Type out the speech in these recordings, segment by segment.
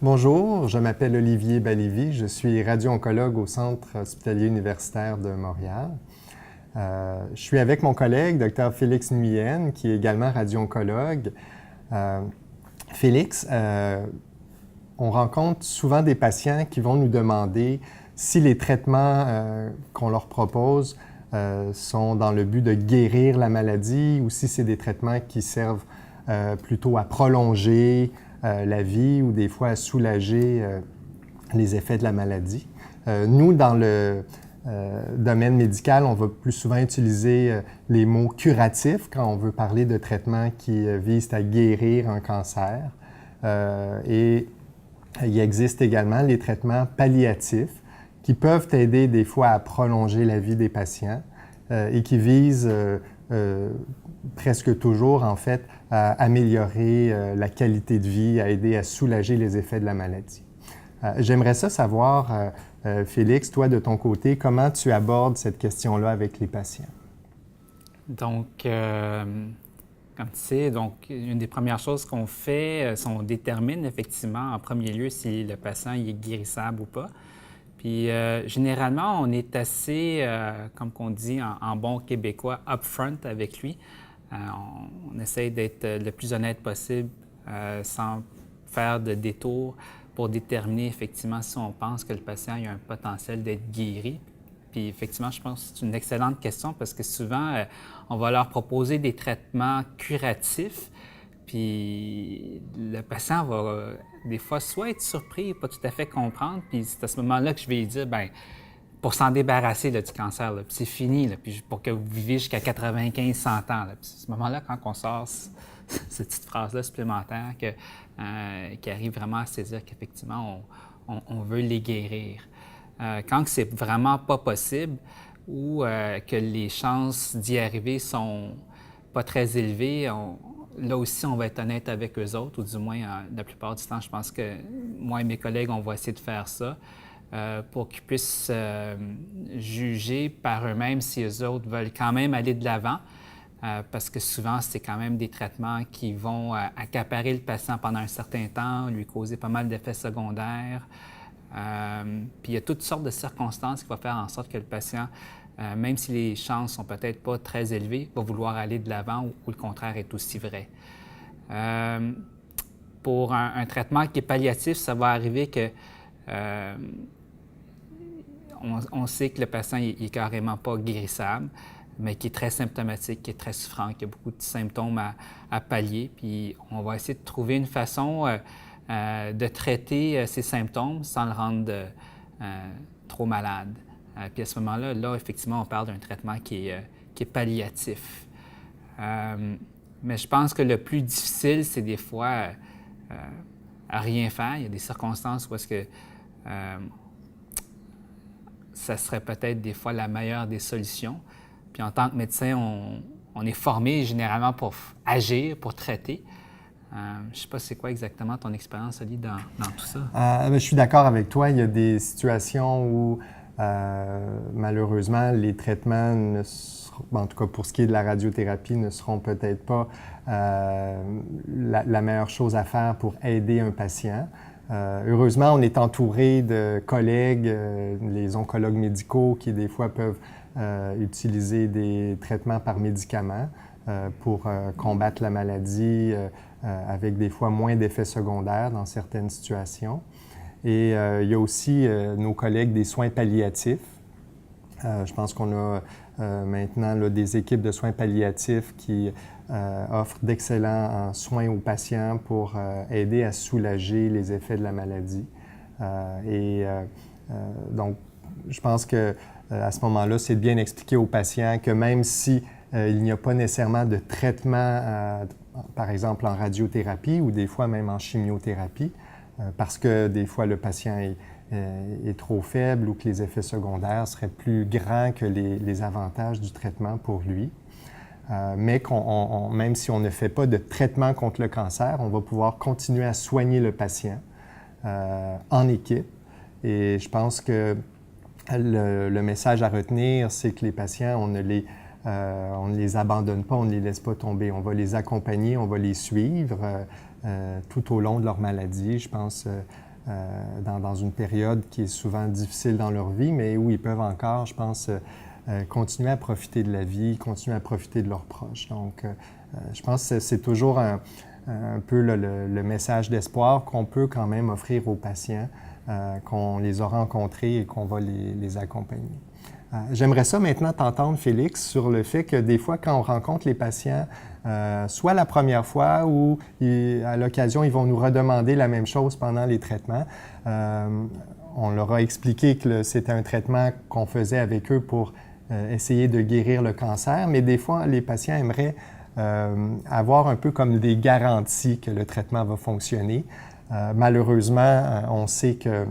Bonjour, je m'appelle Olivier Balivi, je suis radio-oncologue au Centre hospitalier universitaire de Montréal. Je suis avec mon collègue, Dr Félix Nguyen, qui est également radio-oncologue. Félix, on rencontre souvent des patients qui vont nous demander si les traitements qu'on leur propose sont dans le but de guérir la maladie ou si c'est des traitements qui servent plutôt à prolonger la vie ou des fois à soulager les effets de la maladie. Nous, dans le domaine médical, on va plus souvent utiliser les mots curatifs quand on veut parler de traitements qui visent à guérir un cancer. Et il existe également les traitements palliatifs qui peuvent aider des fois à prolonger la vie des patients et qui visent presque toujours, en fait, à améliorer la qualité de vie, à aider à soulager les effets de la maladie. J'aimerais ça savoir, Félix, toi, de ton côté, comment tu abordes cette question-là avec les patients? Donc, comme tu sais, une des premières choses qu'on fait, c'est on détermine effectivement en premier lieu si le patient il est guérissable ou pas. Puis, généralement, on est assez, comme on dit en bon québécois, upfront avec lui. On essaye d'être le plus honnête possible sans faire de détours pour déterminer effectivement si on pense que le patient a un potentiel d'être guéri. Puis effectivement, je pense que c'est une excellente question parce que souvent, on va leur proposer des traitements curatifs, puis le patient va des fois soit être surpris, pas tout à fait comprendre, puis c'est à ce moment-là que je vais lui dire, bien, pour s'en débarrasser là, du cancer, là, puis c'est fini, là, puis pour que vous viviez jusqu'à 95-100 ans. Là. Puis c'est à ce moment-là, quand on sort cette petite phrase-là supplémentaire qui arrive vraiment à saisir qu'effectivement, on veut les guérir. Quand c'est vraiment pas possible ou que les chances d'y arriver sont pas très élevées, là aussi, on va être honnête avec eux autres, ou du moins, la plupart du temps, je pense que moi et mes collègues, on va essayer de faire ça. Pour qu'ils puissent juger par eux-mêmes si eux autres veulent quand même aller de l'avant, parce que souvent, c'est quand même des traitements qui vont accaparer le patient pendant un certain temps, lui causer pas mal d'effets secondaires. Puis il y a toutes sortes de circonstances qui vont faire en sorte que le patient, même si les chances sont peut-être pas très élevées, va vouloir aller de l'avant ou le contraire est aussi vrai. Pour un traitement qui est palliatif, ça va arriver que on sait que le patient n'est carrément pas guérissable, mais qui est très symptomatique, qui est très souffrant, qui a beaucoup de symptômes à pallier. Puis on va essayer de trouver une façon de traiter ces symptômes sans le rendre trop malade. Puis à ce moment-là, effectivement, on parle d'un traitement qui est palliatif. Mais je pense que le plus difficile, c'est des fois à rien faire. Il y a des circonstances où est-ce que ça serait peut-être des fois la meilleure des solutions. Puis en tant que médecin, on est formé généralement pour agir, pour traiter. Je ne sais pas c'est quoi exactement ton expérience, Ali, dans tout ça. Je suis d'accord avec toi. Il y a des situations où, malheureusement, les traitements, en tout cas pour ce qui est de la radiothérapie, ne seront peut-être pas la meilleure chose à faire pour aider un patient. Heureusement, on est entouré de collègues, les oncologues médicaux, qui des fois peuvent utiliser des traitements par médicaments pour combattre la maladie avec des fois moins d'effets secondaires dans certaines situations. Et il y a aussi nos collègues des soins palliatifs. Je pense qu'on a maintenant là, des équipes de soins palliatifs qui offrent d'excellents soins aux patients pour aider à soulager les effets de la maladie. Donc, je pense que à ce moment-là, c'est de bien expliquer aux patients que même si il n'y a pas nécessairement de traitement, par exemple en radiothérapie ou des fois même en chimiothérapie, parce que des fois le patient est trop faible ou que les effets secondaires seraient plus grands que les avantages du traitement pour lui. Mais même si on ne fait pas de traitement contre le cancer, on va pouvoir continuer à soigner le patient en équipe. Et je pense que le message à retenir, c'est que les patients, on ne les abandonne pas, on ne les laisse pas tomber. On va les accompagner, on va les suivre tout au long de leur maladie. Je pense dans une période qui est souvent difficile dans leur vie, mais où ils peuvent encore, je pense, continuer à profiter de la vie, continuer à profiter de leurs proches. Donc, je pense que c'est toujours un peu le message d'espoir qu'on peut quand même offrir aux patients, qu'on les a rencontrés et qu'on va les accompagner. J'aimerais ça maintenant t'entendre, Félix, sur le fait que des fois, quand on rencontre les patients, soit la première fois ou à l'occasion, ils vont nous redemander la même chose pendant les traitements. On leur a expliqué que c'était un traitement qu'on faisait avec eux pour essayer de guérir le cancer, mais des fois, les patients aimeraient avoir un peu comme des garanties que le traitement va fonctionner. Malheureusement, on sait que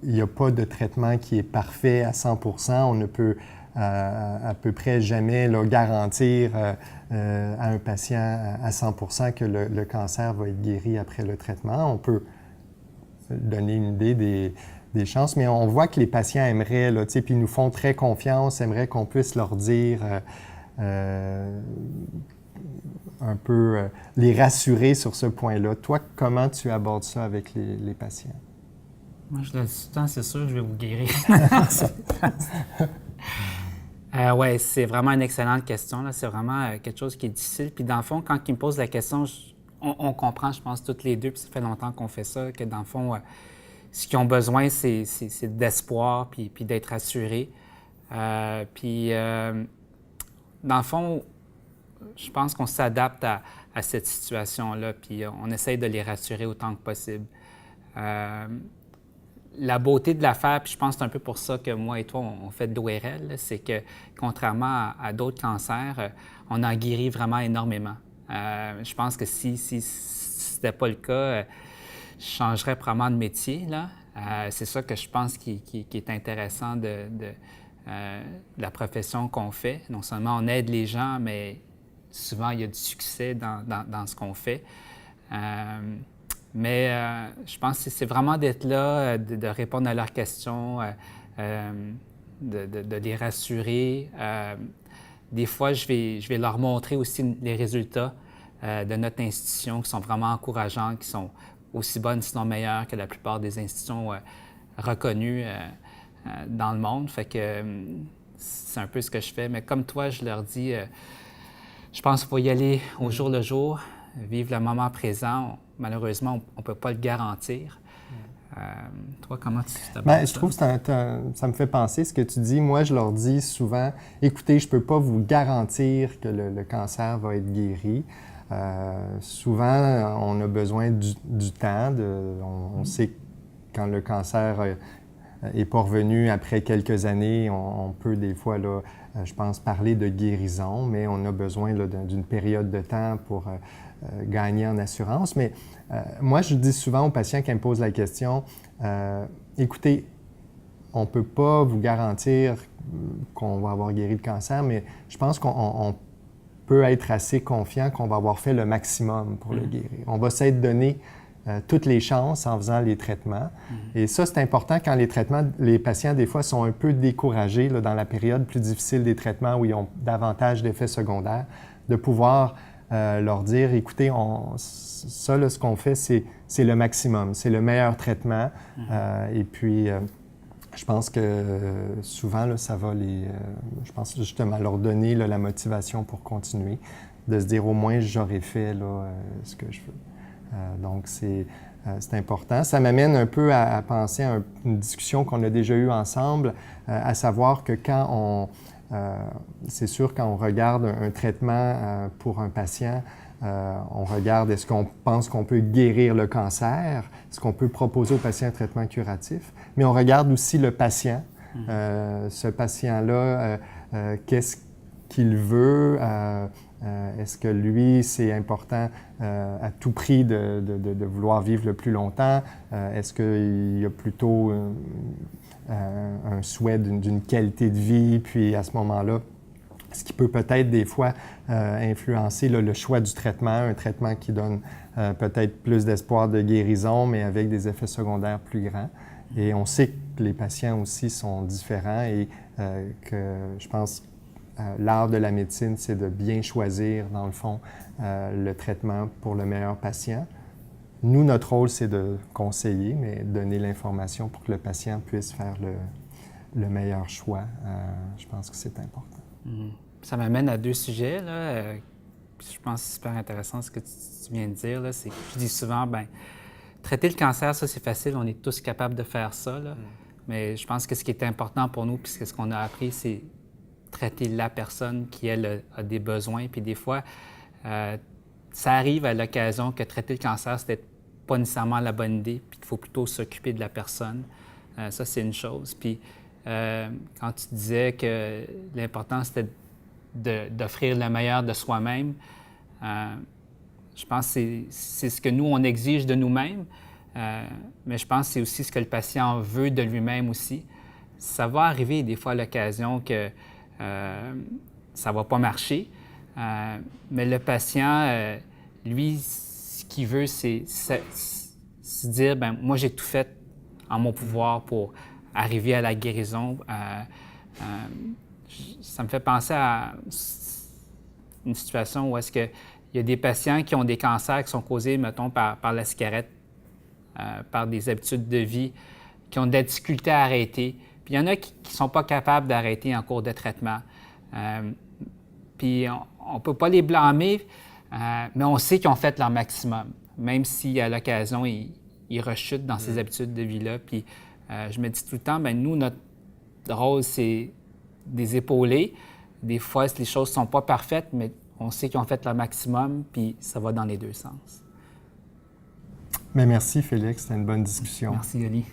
il n'y a pas de traitement qui est parfait à 100%. On ne peut à peu près jamais garantir à un patient à 100% que le cancer va être guéri après le traitement. On peut donner une idée des chances, mais on voit que les patients aimeraient, là, puis ils nous font très confiance, aimeraient qu'on puisse leur dire un peu les rassurer sur ce point-là. Toi, comment tu abordes ça avec les patients? Moi, je le dis tout le temps, c'est sûr, je vais vous guérir. Oui, c'est vraiment une excellente question. Là. C'est vraiment quelque chose qui est difficile. Puis dans le fond, quand ils me posent la question, on comprend, je pense, toutes les deux, puis ça fait longtemps qu'on fait ça, que dans le fond, ce qu'ils ont besoin, c'est d'espoir, puis d'être rassurés. Dans le fond, je pense qu'on s'adapte à cette situation-là, puis on essaye de les rassurer autant que possible. La beauté de l'affaire, puis je pense que c'est un peu pour ça que moi et toi, on fait de l'ORL, c'est que contrairement à d'autres cancers, on en guérit vraiment énormément. Je pense que si ce n'était pas le cas, je changerais probablement de métier. Là. C'est ça que je pense qui est intéressant de la profession qu'on fait. Non seulement on aide les gens, mais souvent il y a du succès dans ce qu'on fait. Mais je pense que c'est vraiment d'être là, de répondre à leurs questions, de les rassurer. Des fois, je vais leur montrer aussi les résultats de notre institution qui sont vraiment encourageants, qui sont aussi bonnes, sinon meilleures que la plupart des institutions reconnues dans le monde. Fait que c'est un peu ce que je fais. Mais comme toi, je leur dis, je pense qu'il faut y aller au jour le jour, vivre le moment présent. Malheureusement, on ne peut pas le garantir. Toi, comment tu t'abordes ça? Je trouve que ça me fait penser ce que tu dis. Moi, je leur dis souvent, écoutez, je ne peux pas vous garantir que le cancer va être guéri. Souvent, on a besoin du temps. On sait que quand le cancer n'est pas revenu après quelques années, on peut des fois, là, je pense, parler de guérison, mais on a besoin d'une période de temps pour gagner en assurance. Mais moi, je dis souvent aux patients qui me posent la question, écoutez, on ne peut pas vous garantir qu'on va avoir guéri le cancer, mais je pense qu'on peut être assez confiant qu'on va avoir fait le maximum pour le guérir. On va s'être donné toutes les chances en faisant les traitements. Et ça, c'est important quand les patients, des fois, sont un peu découragés là, dans la période plus difficile des traitements où ils ont davantage d'effets secondaires, de pouvoir leur dire, écoutez, ça, là, ce qu'on fait, c'est le maximum, c'est le meilleur traitement. Et puis, je pense que souvent, là, ça va je pense justement leur donner là, la motivation pour continuer, de se dire au moins j'aurais fait là, ce que je veux. Donc, c'est important. Ça m'amène un peu à penser à une discussion qu'on a déjà eue ensemble, à savoir que quand c'est sûr, quand on regarde un traitement pour un patient, on regarde est-ce qu'on pense qu'on peut guérir le cancer, est-ce qu'on peut proposer au patient un traitement curatif, mais on regarde aussi le patient. Ce patient-là, qu'est-ce qu'il veut? Est-ce que lui, c'est important à tout prix de vouloir vivre le plus longtemps? Est-ce qu'il y a plutôt un souhait d'une qualité de vie? Puis à ce moment-là, ce qui peut peut-être des fois influencer là, le choix du traitement, un traitement qui donne peut-être plus d'espoir de guérison, mais avec des effets secondaires plus grands. Et on sait que les patients aussi sont différents et que je pense l'art de la médecine, c'est de bien choisir, dans le fond, le traitement pour le meilleur patient. Nous, notre rôle, c'est de conseiller, mais donner l'information pour que le patient puisse faire le meilleur choix. Je pense que c'est important. Ça m'amène à 2 sujets, là. Je pense que c'est super intéressant ce que tu viens de dire, là. C'est que je dis souvent, bien, traiter le cancer, ça, c'est facile. On est tous capables de faire ça, là. Mais je pense que ce qui est important pour nous, puis ce qu'on a appris, c'est traiter la personne qui, elle, a des besoins. Puis des fois, ça arrive à l'occasion que traiter le cancer, c'est peut-être pas nécessairement la bonne idée, puis qu'il faut plutôt s'occuper de la personne. Ça, c'est une chose. Puis quand tu disais que l'important, c'était d'offrir le meilleur de soi-même, je pense que c'est ce que nous, on exige de nous-mêmes, mais je pense que c'est aussi ce que le patient veut de lui-même aussi. Ça va arriver des fois à l'occasion que ça ne va pas marcher, mais le patient, lui, ce qu'il veut, c'est se dire, bien, moi, j'ai tout fait en mon pouvoir pour arriver à la guérison. Ça me fait penser à une situation où est-ce qu'il y a des patients qui ont des cancers qui sont causés, mettons, par la cigarette, par des habitudes de vie, qui ont de la difficulté à arrêter. Puis il y en a qui ne sont pas capables d'arrêter en cours de traitement. Puis on ne peut pas les blâmer, mais on sait qu'ils ont fait leur maximum, même si à l'occasion, ils rechutent dans ces habitudes de vie-là. Puis je me dis tout le temps, bien, nous, notre rôle, c'est des épauler. Des fois, les choses ne sont pas parfaites, mais on sait qu'ils ont fait leur maximum, puis ça va dans les 2 sens. Mais merci, Félix. C'était une bonne discussion. Merci, Oli.